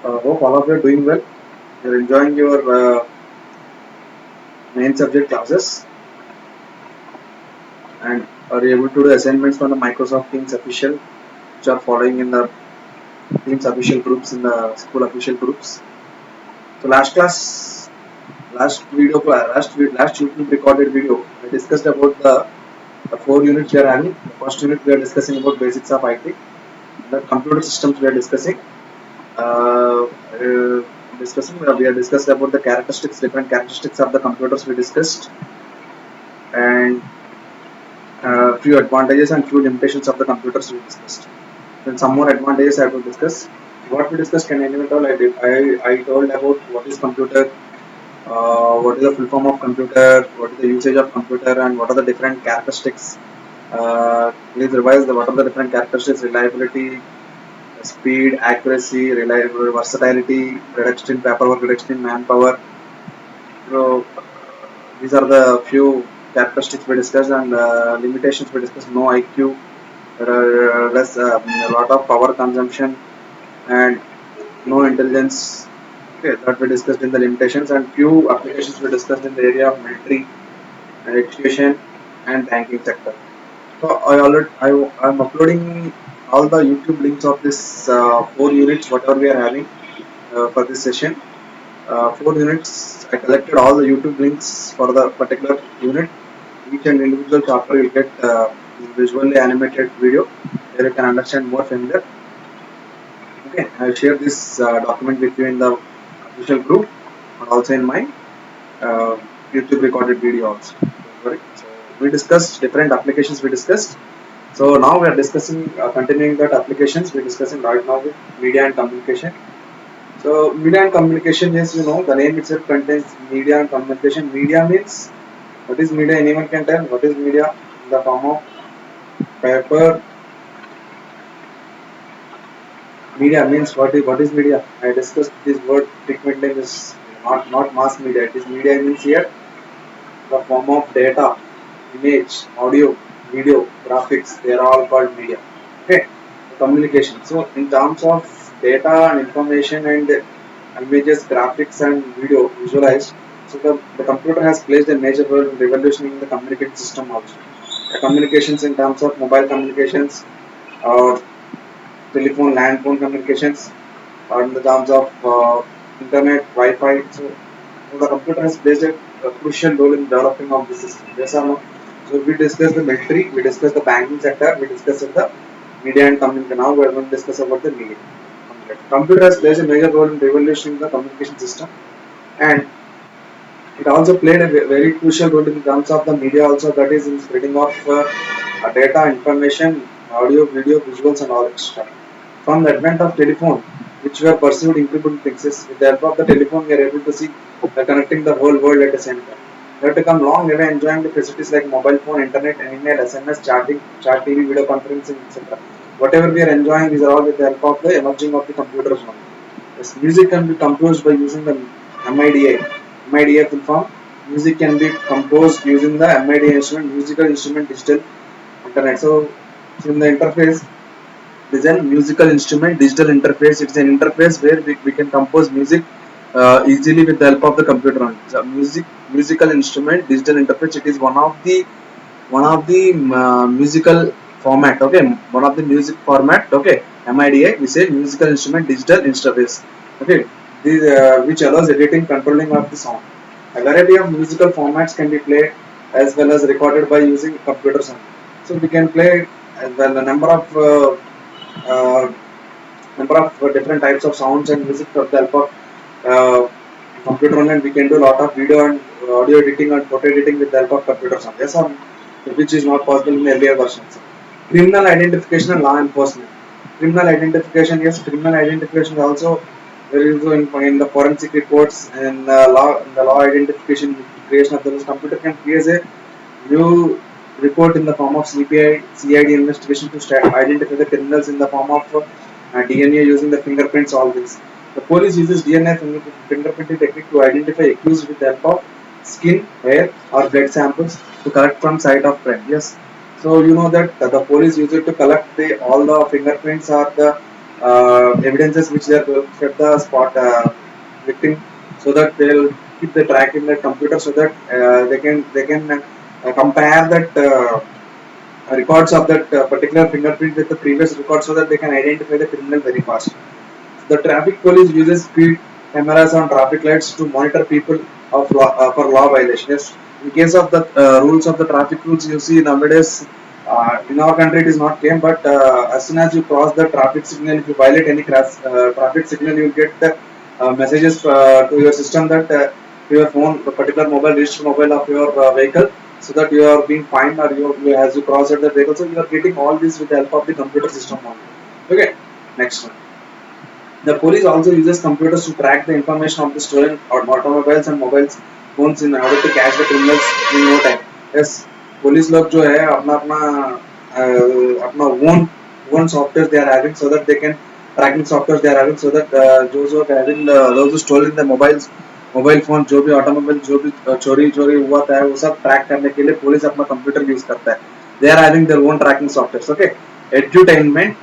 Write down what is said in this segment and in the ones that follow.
Hope all of you are doing well. You're enjoying your main subject classes and are able to do assignments from the Microsoft Teams official, which are following in the Teams official groups in the school official groups. So last YouTube recorded video, I discussed about the four units we are having. The first unit we are discussing about basics of IT. The computer systems we are discussing. Uh, uh, we are discussed about the characteristics, different characteristics of the computers we discussed, and few advantages and few limitations of the computers we discussed. Then some more advantages I will discuss. What we discussed can anyone tell? I told about what is computer, what is the full form of computer, what is the usage of computer, and what are the different characteristics. Please revise what are the different characteristics: reliability, speed, accuracy, reliable, versatility, reduction in paperwork, reduction in manpower. So these are the few characteristics we discussed, and limitations we discussed. No IQ, less a lot of power consumption, and no intelligence. Okay, that we discussed in the limitations, and few applications we discussed in the area of military and education and banking sector. So I'm uploading all the YouTube links of this four units whatever we are having for this session. Four units. I collected all the YouTube links for the particular unit. Each and individual chapter you get visually animated video where you can understand more familiar. Okay, I'll share this document with you in the official group and also in my uh, YouTube recorded video also. Don't worry. So we discussed different applications we discussed. So now we are discussing continuing that applications we are discussing right now with media and communication. So media and communication, yes, the name itself contains media and communication. Media means what is media? Anyone can tell what is media in the form of paper. Media means what is media? I discussed this word frequently. Is not mass media. It is media means here the form of data, image, audio, video, graphics. They are all called media. Okay, communication. So in terms of data and information and images, graphics and video visualized. So the computer has played a major role in revolutioning the communication system also. The communications in terms of mobile communications or telephone, land phone communications or in the terms of internet, Wi-Fi. So the computer has played a crucial role in developing of the system. Yes or no? So we discussed the military, we discussed the banking sector, we discussed the media and communication. Now we are going to discuss about the media. Computer has played a major role in revolutioning the communication system, and it also played a very crucial role in terms of the media also, that is in spreading of data, information, audio, video, visuals and all extra. From the advent of telephone, which were perceived incredible things, with the help of the telephone we are able to see connecting the whole world at the same time. We have to come long way enjoying the facilities like mobile phone, internet, and email, SMS, chatting, chat TV, video conferencing, etc. Whatever we are enjoying, these are all with the help of the emerging of the computers only. Yes, music can be composed by using the MIDI. MIDI full form. Music can be composed using the MIDI instrument, musical instrument digital internet. So in the interface, it is a musical instrument digital interface. It's an interface where we can compose music easily with the help of the computer. So musical instrument digital interface. It is one of the musical format. Okay, one of the music format. Okay, MIDI. We say musical instrument digital interface. Okay, which allows editing, controlling of the sound. A variety of musical formats can be played as well as recorded by using computer sound. So we can play as well a uh, number of different types of sounds and music for the help of uh, computer only, and we can do a lot of video and audio editing and photo editing with the help of computer sound. Yes or no? Which is not possible in earlier versions. Criminal identification and law enforcement. Criminal identification, yes, criminal identification is also very useful in the forensic reports and the law identification creation of the computer can create a new report in the form of CPI, CID investigation to identify the criminals in the form of DNA using the fingerprints, all this. The police uses DNA fingerprinting technique to identify accused with the help of skin, hair, or blood samples to collect from site of crime. Yes. So you know that the police use it to collect all the fingerprints or the evidences which they are going to set the spot victim, so that they will keep the track in the computer, so that they can compare that records of that particular fingerprint with the previous record, so that they can identify the criminal very fast. The traffic police uses speed cameras on traffic lights to monitor people for law violations. In case of the rules of the traffic rules, you see nowadays in our country it is not came, but as soon as you cross the traffic signal, if you violate any traffic signal, you will get the messages to your system that to your phone, the particular mobile, registered mobile of your vehicle, so that you are being fined, or as you cross at the vehicle, so you are getting all this with the help of the computer system only. Okay, next one. The police also uses computers to track the information of the stolen automobiles and mobile phones in order to catch the criminals in no time. Yes, police लोग जो है अपना अपना अपना own software they are having, so that they can tracking software they are having, so that those who stolen the mobile phone जो भी automobile जो भी चोरी चोरी हुआ था वो सब ट्रैक करने के लिए पुलिस अपना कंप्यूटर यूज करता है. They are having their own tracking softwares. Okay, edutainment.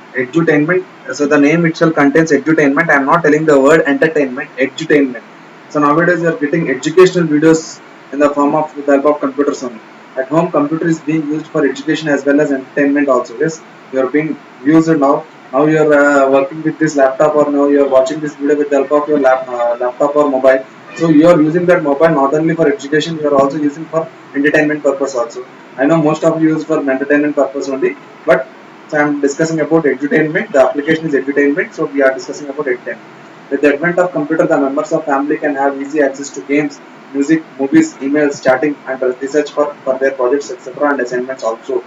So the name itself contains edutainment. I am not telling the word entertainment. Edutainment. So nowadays you are getting educational videos in the form of with the help of computers only. At home, computer is being used for education as well as entertainment also. Yes, you are being used now. Now you are working with this laptop, or now you are watching this video with the help of your laptop or mobile. So you are using that mobile not only for education, you are also using for entertainment purpose also. I know most of you use for entertainment purpose only, but so I am discussing about edutainment. The application is edutainment, so we are discussing about edutainment. With the advent of computer, the members of family can have easy access to games, music, movies, emails, chatting, and research for their projects, etc. and assignments also.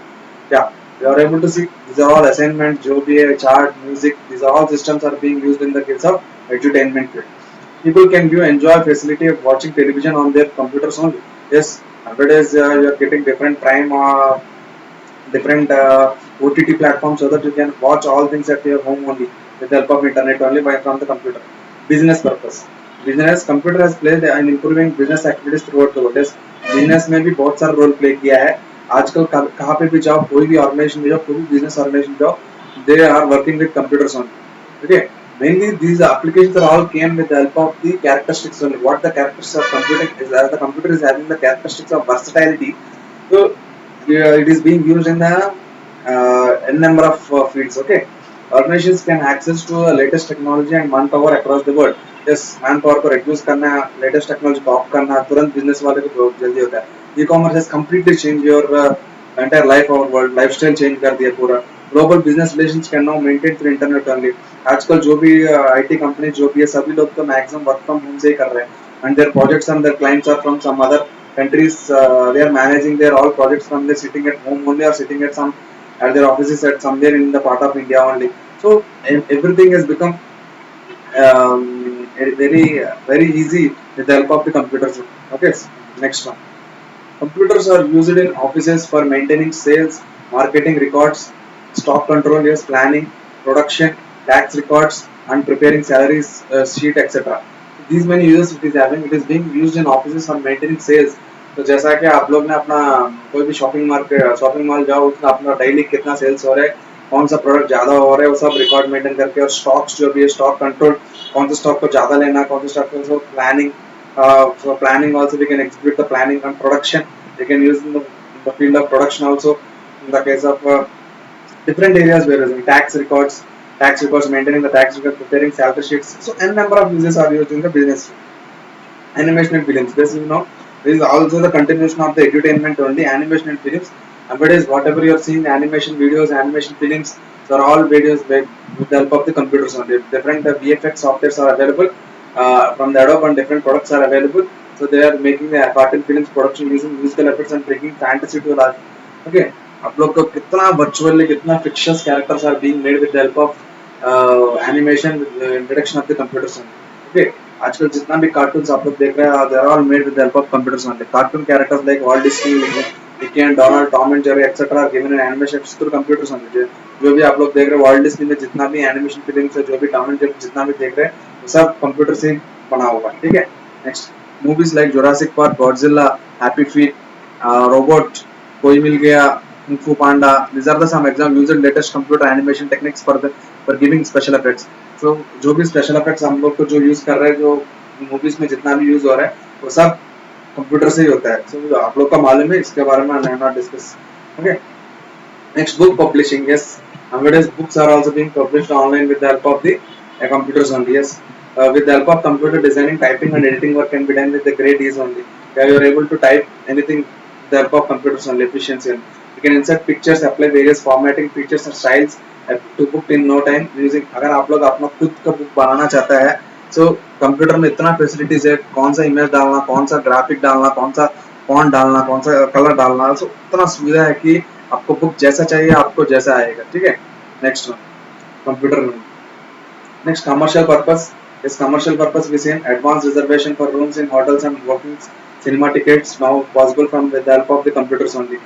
Yeah, you are able to see these are all assignments, जो भी है, chart, music, these are all systems are being used in the case of edutainment field. People can view enjoy facility of watching television on their computers only. Yes, nowadays you are getting different prime different OTT platforms, so that you can watch all things at your home only with the help of internet only by from the computer. Business purpose. Business computer has played in improving business activities throughout the world. Yes, business में भी बहुत सारा role play किया है. आजकल कहाँ पे भी जाओ, कोई भी ऑर्गेनाइजेशन में जाओ, कोई भी बिजनेस ऑर्गेनाइजेशन जाओ, they are working with computers only. Okay, mainly these applications are all came with the help of the characteristics only. What the characteristics of computing is, that the computer is having the characteristics of versatility. So it is being used in the n number of fields. Okay, organizations can access to the latest technology and manpower across the world. Yes, manpower को reduce करना, latest technology को opt करना, तुरंत business वाले को बहुत जल्दी होता है. E-commerce has completely changed your entire life or world lifestyle change कर दिया पूरा. Global business relations can now maintain through internet only. आजकल जो भी IT company जो भी है, सभी लोग तो maximum work from home से ही कर रहे हैं, and their projects and their clients are from some other countries. They are managing their all projects from their sitting at home only, or sitting at some at their offices at somewhere in the part of India only. So everything has become very easy with the help of the computers. Okay, next one. Computers are used in offices for maintaining sales, marketing records, stock control, yes, planning, production, tax records, and preparing salaries sheet, etc. These many uses it is having. It is being used in offices for maintaining sales. तो जैसा कि आप लोग ने अपना कोई भी shopping mall जाओ, उसमें अपना डेली कितना सेल्स हो रहा है, कौन सा प्रोडक्ट ज़्यादा हो रहा है, वो सब रिकॉर्ड मेंटेन करके, और स्टॉक्स जो भी है, स्टॉक कंट्रोल, कौन सा स्टॉक को ज़्यादा लेना, कौन सा स्टॉक को planning. For planning also we can execute the planning, and production we can use in the field of production also, in the case of different areas where tax records, maintaining the tax records, preparing salary sheets. So n number of uses are used in the business. Animation and films. This this is also the continuation of the edutainment only. Animation and films. Nowadays, whatever you are seeing, animation videos, animation films, so are all videos with the help of the computers only. Different VFX softwares are available from the Adobe, and different products are available. So they are making the cartoon films production using musical effects and bringing fantasy to life. Okay, आप लोग को कितना virtually कितना fictitious characters are being made with the help of animation with the introduction of the computers only. Okay, आजकल जितना भी cartoons आप लोग देख रहे हैं, they are all made with the help of computers only. Cartoon characters like Walt Disney, Mickey and Donald, Tom and Jerry, etc. are given in animation through computers only. जो भी आप लोग देख रहे हैं वर्ल्ड डिस्नी में, जितना भी एनिमेशन फिल्म है, जो भी टॉम एंड जेरी जितना भी देख रहे हैं, वो सब कंप्यूटर से बना हुआ है. ठीक है, next movies like Jurassic park, Godzilla, happy feet, robot, कोई मिल गया, कुंग फू पांडा. These are the some exam used latest computer animation techniques for the for giving special effects. So जो भी स्पेशल इफेक्ट्स हम लोग को जो यूज कर रहे हैं, जो मूवीज में जितना भी यूज हो रहा है वो सब कंप्यूटर से ही होता है। सो आप लोग का मालूम है, इसके बारे में I am not discuss. Okay, next, book publishing. Yes, nowadays books are also being published online with the help of the computers only. Yes, with the help of computer, designing, typing, and editing work can be done with the great ease only. Yeah, you are able to type anything with the help of computers only, efficiency. And you can insert pictures, apply various formatting features and styles to book in no time using. अगर आप लोग अपना खुद का book बनाना चाहता है, so computer में इतना फैसिलिटीज है, कौन सा इमेज डालना, कौन सा ग्राफिक डालना, कौन सा फॉन्ट डालना, कौन सा कलर डालना, so इतना सुविधा है कि आपको बुक जैसा चाहिए आपको जैसा आएगा। ठीक है, नेक्स्ट वन, कंप्यूटर में। Next, commercial purpose. इस commercial purpose we see advanced reservation for rooms in hotels and walking cinema tickets now possible from with the help of the computers only,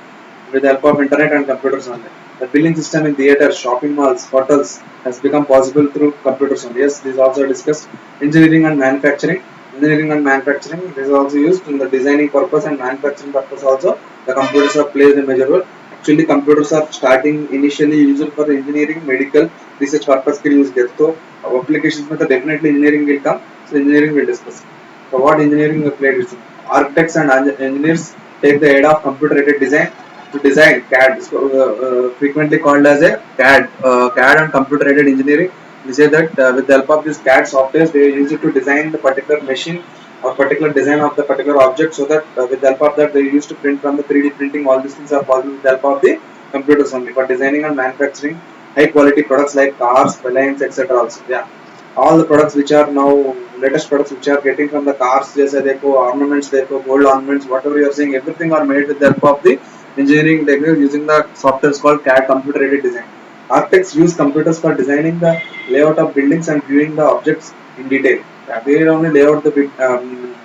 with the help of internet and computers only. The billing system in theaters, shopping malls, hotels has become possible through computers only. Yes, this is also discussed. Engineering and manufacturing. Engineering and manufacturing, this is also used in the designing purpose and manufacturing purpose also. The computers have played a major role. Actually, computers are starting initially used for engineering, medical, research purpose के लिए use किया, तो applications में तो definitely engineering will come. So engineering will discuss. So what engineering will play? Architects and engineers take the aid of computer-aided design to design CAD, so, frequently called as a CAD, CAD and computer-aided engineering. We say that with the help of this CAD software, they use it to design the particular machine or particular design of the particular object, so that with the help of that they used to print from the 3D printing. All these things are possible with the help of the computers only for designing and manufacturing high quality products like cars, balloons, etc. Also, yeah, all the products which are now latest products which are getting from the cars, जैसे देखो ornaments, देखो gold ornaments, whatever you are seeing, everything are made with the help of the engineering technique using the software called CAD, computer aided design. Architects use computers for designing the layout of buildings and viewing the objects in detail. They only lay out the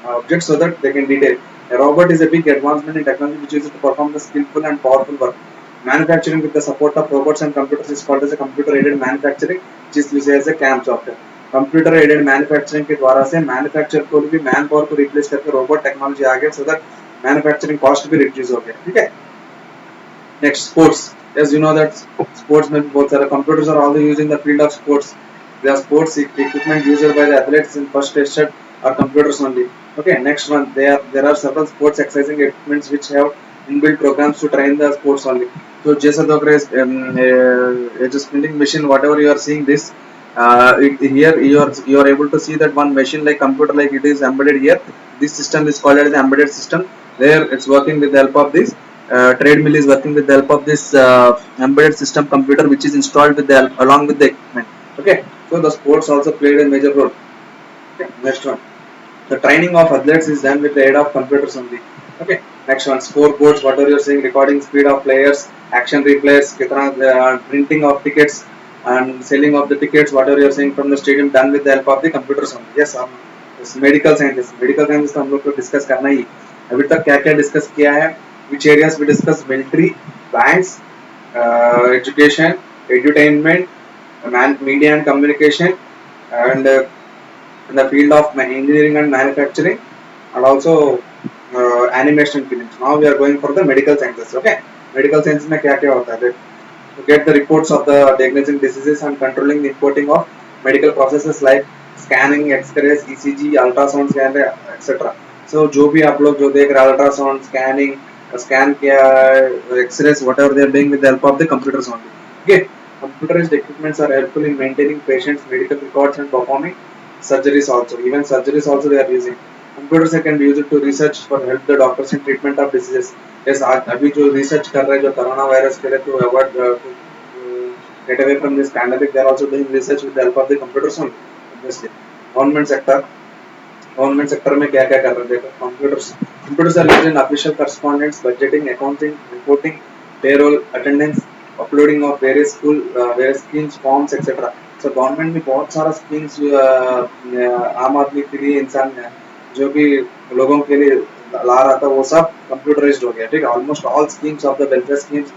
objects so that they can detail. A robot is a big advancement in technology which uses to perform the skillful and powerful work. Manufacturing with the support of robots and computers is called as a computer aided manufacturing, which is used as a CAM software. Computer aided manufacturing के द्वारा से manufacture को भी man power को replace करके robot technology आ गया, so that manufacturing cost भी reduce हो गया। ठीक है, next, sports. As you know that sports में बहुत सारे computers are also used in the field of sports. The sports equipment used by the athletes in first tested are computers only. Okay, next one, there are several sports exercising equipments which have inbuilt programs to train the sports only. So जैसा तो just printing machine, whatever you are seeing this, here you are able to see that one machine like computer, like it is embedded here. This system is called as embedded system. There it's working with the help of this. Treadmill is working with the help of this embedded system computer, which is installed with the help, along with the equipment. Okay, so the sports also played a major role. Okay, next one, the training of athletes is done with the aid of computers only. Okay, next one, scoreboards, whatever you're saying, recording speed of players, action replays, printing of tickets and selling of the tickets, whatever you're saying from the stadium, done with the help of the computers only. Yes, yes, medical science, medical science तो हम लोग को discuss करना ही। अभी तक क्या क्या discuss किया है, which areas we discuss? Military, banks, education, edutainment, media and communication, and in the field of engineering and manufacturing, and also animation films. Now we are going for the medical sciences. Okay, medical science में क्या क्या होता है? To get the reports of the diagnosing diseases and controlling the importing of medical processes like scanning, X-rays, ECG, ultrasound scan, etc. So जो भी आप लोग जो देख रहे हैं, ultrasound, scanning, scan किया, X-rays, whatever they are doing with the help of the computers only. Okay, computerized equipments are helpful in maintaining patients' medical records and performing surgeries also. Even surgeries also they are using. Computers can be used to research for help the doctors in treatment of diseases. Yes, अभी जो research कर रहे हैं जो corona virus के लिए to avoid to get away from this pandemic, they are also doing research with the help of the computers only. Obviously, government sector, government sector में क्या क्या कर रहे हैं देखो, computers are used in official correspondence, budgeting, accounting, reporting, payroll, attendance, uploading of various schemes, forms, etcetera. So government भी बहुत सारा स्कीम्स आम आदमी के लिए, इंसान जो भी लोगों के लिए ला रहा था, वो सब कंप्यूटराइज्ड हो गया। ठीक है, almost all schemes of the welfare schemes,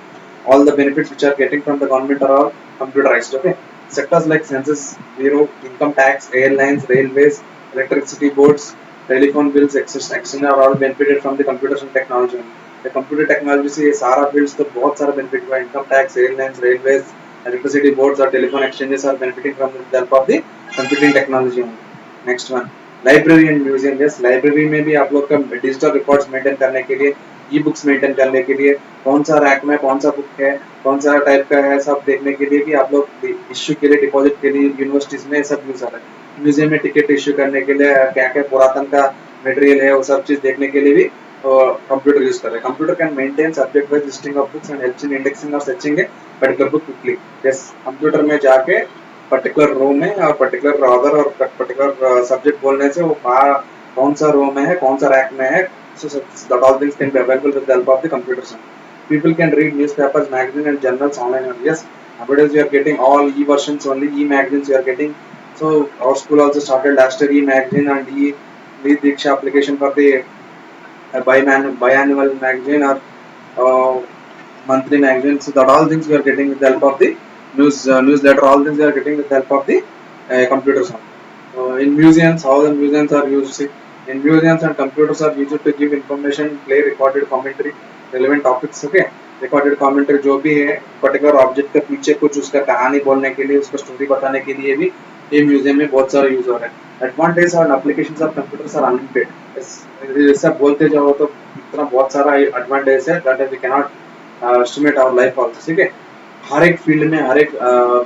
all the benefits which are getting from the government are all computerized. Okay, sectors like census bureau, income tax, airlines, railways, electricity boards, telephone bills, etc. are all benefited from the computers and technology. The computer technology से ये सारा bills तो बहुत सारा benefit हुआ, income tax, airlines, railways, Electricity boards or telephone exchanges are benefiting from the help of the computing technology only. Next one, library and museum. Yes, library में भी आप लोग का डिजिटल रिकॉर्ड्स मेंटेन करने के लिए, ई बुक्स मेंटेन करने के लिए, कौन सा रैक में कौन सा बुक है, कौन सा टाइप का है, सब देखने के लिए भी आप लोग इश्यू के लिए, डिपॉजिट के लिए यूनिवर्सिटीज में सब यूज आ रहा है. म्यूजियम में टिकट इश्यू करने के लिए क्या क्या पुरातन का मटेरियल है वो सब चीज देखने के लिए भी कंप्यूटर यूज कर रहे हैं. Computer can maintain subject wise listing of books and helps in indexing और searching a particular book quickly. Yes, computer में जाके पर्टिकुलर रो में और पर्टिकुलर ऑर्डर और पर्टिकुलर सब्जेक्ट बोलने से वो कौन सा रो में है, कौन सा रैक में है. So that all things can be available with the help of the computers. People can read newspapers, magazines, and journals online. Yes, nowadays we are getting all e-versions only, e-magazines we are getting. So our school also started last year e-magazine and e-Diksha application for the biannual magazine or uh, monthly magazine. So that all things we are getting with the help of the newsletter. All things we are getting with the help of the computers. In museums, how the museums are used. See, in museums and computers are used to give information, play recorded commentary, relevant topics. Okay, recorded commentary जो भी है particular object के पीछे कुछ उसका कहानी बोलने के लिए, उसका स्टोरी बताने के लिए भी ये म्यूजियम में बहुत सारा यूज हो रहा है. एडवांटेज और applications of computers are unlimited. जैसा बोलते जाओ तो इतना बहुत सारा एडवांटेज है that we can not estimate our life also. ठीक है, हर एक फील्ड में, हर एक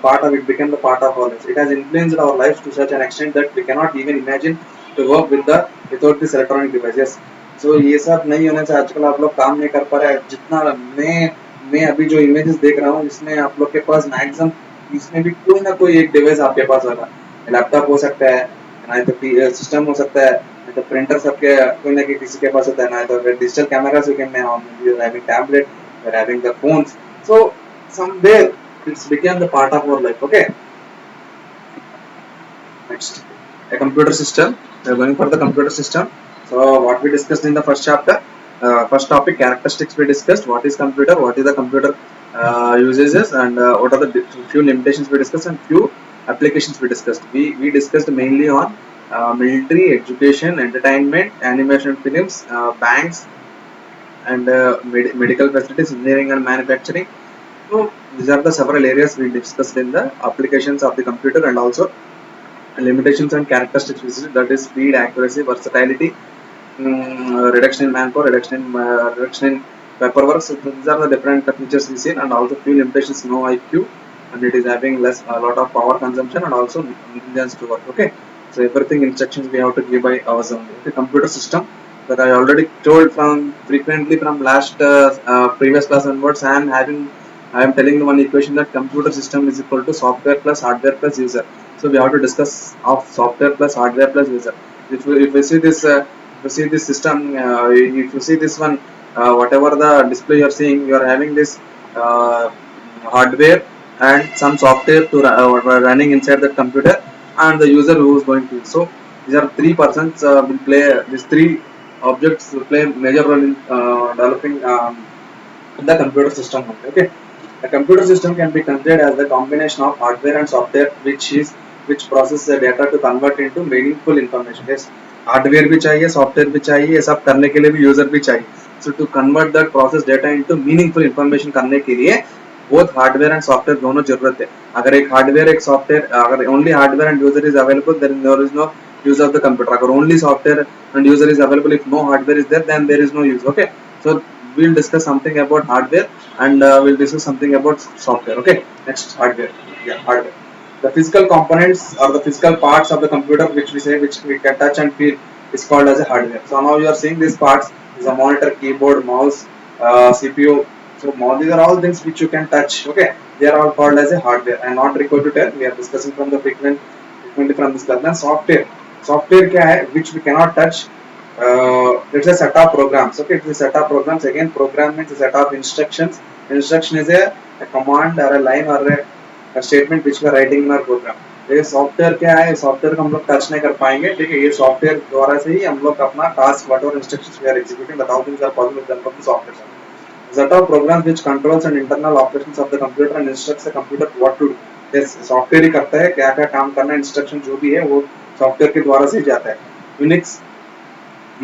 part of it become the part of our life. It has influenced our life to such an extent that we can not even imagine to work without this electronic devices. So ये सब नहीं होने से आजकल आप लोग काम नहीं कर पा रहे. जितना मैं अभी जो इमेजेस देख रहा हूँ इसमें आप लोग के पास मैक्सिमम इसमें भी कोई ना कोई एक डिवाइस आपके पास होगा. लैपटॉप हो सकता है, नहीं तो सिस्टम हो सकता है, नहीं तो प्रिंटर सबके कोई ना किसी के पास होता है, नहीं तो digital cameras you can having tablet, we are having the phones. So somewhere it's become the part of our life. Okay, next, a computer system. We are going for the computer system. So what we discussed in the first chapter, first topic, characteristics we discussed. What is computer, what is the computer usages, and what are the few limitations we discussed, and few applications we discussed. We discussed mainly on military, education, entertainment, animation films, banks, and medical facilities, engineering and manufacturing. So these are the several areas we discussed in the applications of the computer, and also limitations and characteristics, that is speed, accuracy, versatility, reduction in manpower, reduction in paperwork. So these are the different features we see, and also few limitations, no IQ, and it is having a lot of power consumption, and also millions to work. Okay, so everything instructions we have to give by ourselves. Okay, computer system that I already told from frequently from last previous class onwards. I am telling one equation that computer system is equal to software plus hardware plus user. So we have to discuss of software plus hardware plus user. If we see this system, if you see this one, whatever the display you are seeing, you are having this hardware and some software to running inside the computer, and the user who is going to use. So these are three persons will play. These three objects will play major role in developing the computer system. Okay. A computer system can be considered as the combination of hardware and software which process the data to convert into meaningful information. Yes, hardware भी चाहिए, software भी चाहिए, ये सब करने के लिए भी user भी चाहिए. So to convert that process data into meaningful information करने के लिए both hardware and software दोनों जरूरत है. अगर एक hardware एक software, अगर only hardware and user is available, then there is no use of the computer. अगर only software and user is available, if no hardware is there, then there is no use. Okay, so we'll discuss something about hardware, and we'll discuss something about software. Okay, next, hardware. Yeah, hardware. The physical components or the physical parts of the computer which we can touch and feel is called as a hardware. So now you are seeing these parts is a monitor, keyboard, mouse, CPU. So these are all things which you can touch. Okay, they are all called as a hardware. I am not required to tell. We are discussing from the frequently from this class. Then software. Software क्या है which we cannot touch. It's a set of programs. Okay, it's a set of programs. Again, program means a set of instructions. Instruction is a command or a line or a statement which we are writing in our program. ये software क्या है, software को हम लोग touch नहीं कर पाएंगे. ठीक है, ये सॉफ्टवेयर द्वारा से ही हम लोग अपना टास्क वट और instructions we are executing, that all things are possible with the help of the software. Set of programs which controls and internal operations of the computer and instructs the computer what to do. Yes, software ही करता है क्या क्या काम करना है, instruction जो भी है वो सॉफ्टवेयर के द्वारा से ही जाता है. Unix,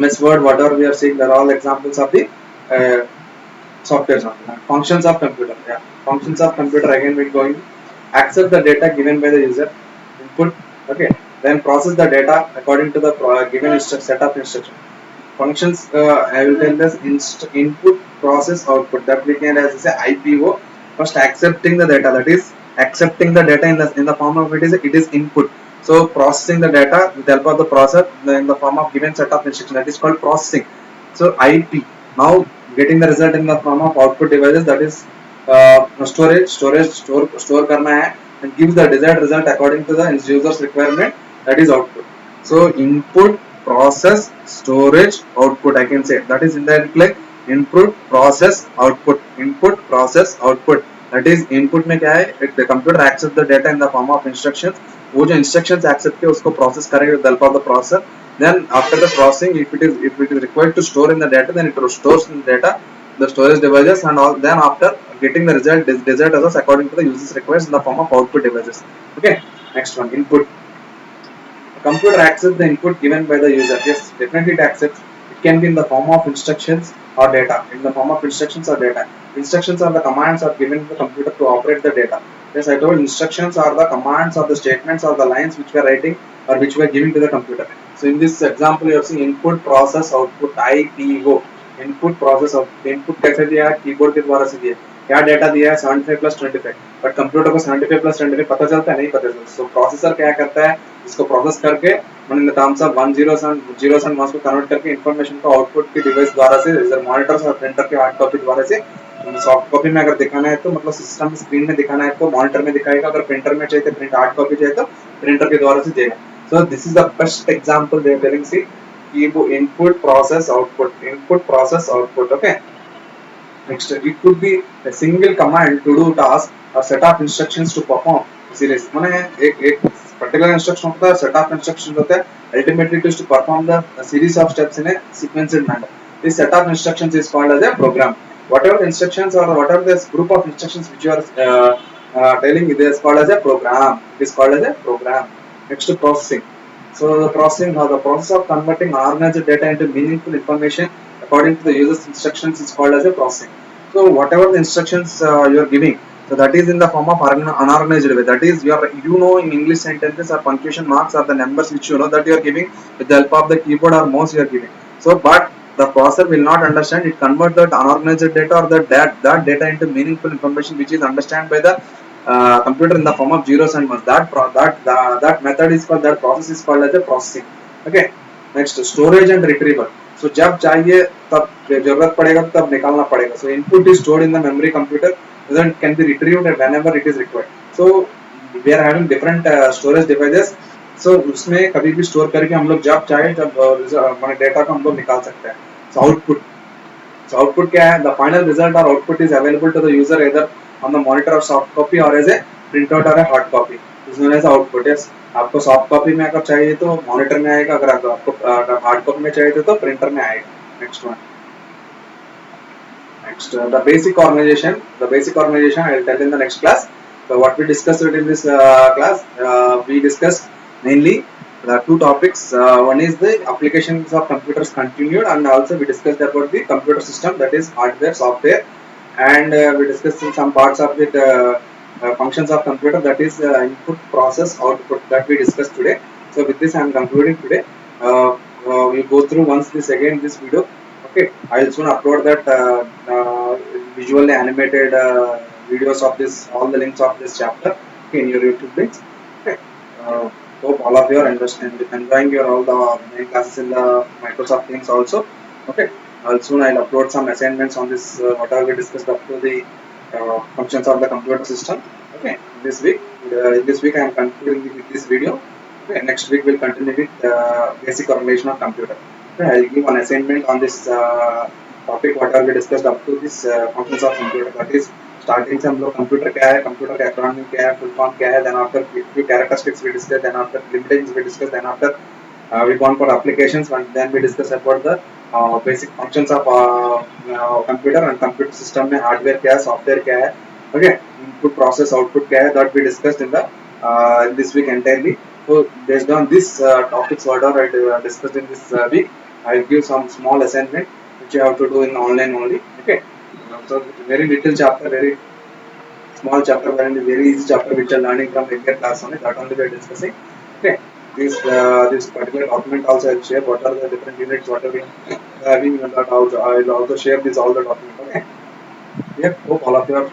Miss Word, whatever we are seeing, they are all examples of the software. Functions of computer. Yeah, functions of computer. Again, we are going. accept the data given by the user input, okay, then process the data according to the given set of instruction functions. I will tell this input process output that we can as say IPO. First accepting the data, that is accepting the data in the form of it is input. So processing the data with the help of the processor in the form of given set of instruction, that is called processing. So IP now getting the result in the form of output devices, that is store करना है and gives the desired result according to the user's requirement, that is output. So input process storage output, I can say that is indirectly like input process output, input process output. That is input में क्या है, the computer accepts the data in the form of instructions. वो जो instructions accept के उसको process करेगा with the help of the processor. Then after the processing, if it is required to store in the data, then it stores in the data the storage devices and all. Then after getting the result desired results according to the user's request in the form of output devices. Okay, next one, input. The computer accepts the input given by the user. Yes, definitely it accepts. It can be in the form of instructions or data. In the form of instructions or data. Instructions are the commands are given to the computer to operate the data. Yes, I told instructions are the commands or the statements or the lines which we are writing or which we are giving to the computer. So in this example, you are seeing input, process, output, IPO. Input process of input कैसे दिया है, keyboard के द्वारा से दिया है, क्या data दिया है 75+25, बट कंप्यूटर को 75+25 पता चलता है, नहीं पता चलता. सो प्रोसेसर क्या करता है, इसको प्रोसेस करके in the terms of 1 0 and 1 को कन्वर्ट करके इन्फॉर्मेशन को आउटपुट के डिवाइस द्वारा से इधर मॉनिटर और प्रिंटर के हार्ड कॉपी द्वारा से सॉफ्ट कॉपी में अगर दिखाना है तो मतलब सिस्टम स्क्रीन में दिखाना है तो मॉनिटर में दिखाएगा, अगर प्रिंटर में चाहिए प्रिंट हार्ड कॉपी चाहिए तो प्रिंटर के द्वारा से देगा. So this is the best example they are telling. See input process output, okay. Next, it could be a single command to do task or set of instructions to perform series. माने एक particular instruction होता है, set of instructions होता है, ultimately it is to perform the series of steps in a sequential manner. This set of instructions is called as a program. Whatever instructions or whatever this group of instructions which you are telling, it is called as a program. It is called as a program. Next, processing. So the processing or the process of converting organized data into meaningful information according to the user's instructions is called as a processing. So whatever the instructions you are giving, so that is in the form of unorganized way. That is you know in English sentences or punctuation marks are the numbers which you know that you are giving with the help of the keyboard or mouse you are giving. So but the processor will not understand, it convert that unorganized data or that data into meaningful information which is understand by the computer in the form of zeros and ones. That method is called, that process is called as a processing. Okay. Next, storage and retrieval. So जब चाहिए तब जरूरत पड़ेगा तब निकालना पड़ेगा. So input is stored in the memory computer, then it can be retrieved whenever it is required. So we are having different storage devices. So उसमें कभी भी स्टोर करके हम लोग जब चाहे जब हमारे डेटा को हम लोग निकाल सकते हैं. So output. So output क्या है? The final result or output is available to the user either on the monitor or soft copy or as a printout or a hard copy. This is known as output. Yes, आपको soft copy में अगर चाहिए तो monitor में आएगा, अगर आपको hard copy में चाहिए तो प्रिंटर में आएगा. Next one. Next, the basic organization. The basic organization I will tell in the next class. So what we discussed in this class, we discussed mainly the two topics. One is the applications of computers continued, and also we discussed about the computer system, that is hardware, software, and we discussed in some parts of it functions of computer, that is input, process, output, that we discussed today. So with this I am concluding today. We go through once this again this video. Okay, I will soon upload that visually animated videos of this, all the links of this chapter, okay, in your YouTube links. Okay, hope all of you are enjoying your all the main classes in the Microsoft links also. Okay, soon I'll upload some assignments on this whatever we discussed up to the functions of the computer system. Okay, in this week I am concluding with this video. Okay, next week we'll continue with basic organization of computer. Okay, I'll give one assignment on this topic whatever we discussed up to this functions of computer. That is starting से हम लोग computer क्या है, computer का acronym क्या है, full form क्या है, then after few characteristics we discussed, then after limitations we discussed, then after we gone for applications, and then we discuss about the basic functions of computer and computer system में hardware क्या है, software क्या है. Okay, input, process, output क्या है, that we discussed in the this week entirely. So based on this topics whatever I discussed in this week, I'll give some small assignment which you have to do in online only. Okay, so very little chapter, very small chapter wherein the very easy chapter which are learning from regular class only, that only we are discussing. Okay, this particular document also I'll share what are the different units, what are we having, and that also I'll also share this all the document. Okay, yeah, hope all of you are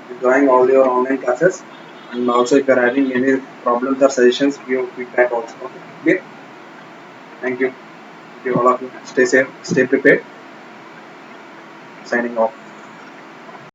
enjoying all your online classes, and also if you are having any problems or suggestions, give feedback also. Okay, clear? Thank you all of you. Stay safe, stay prepared. Signing off.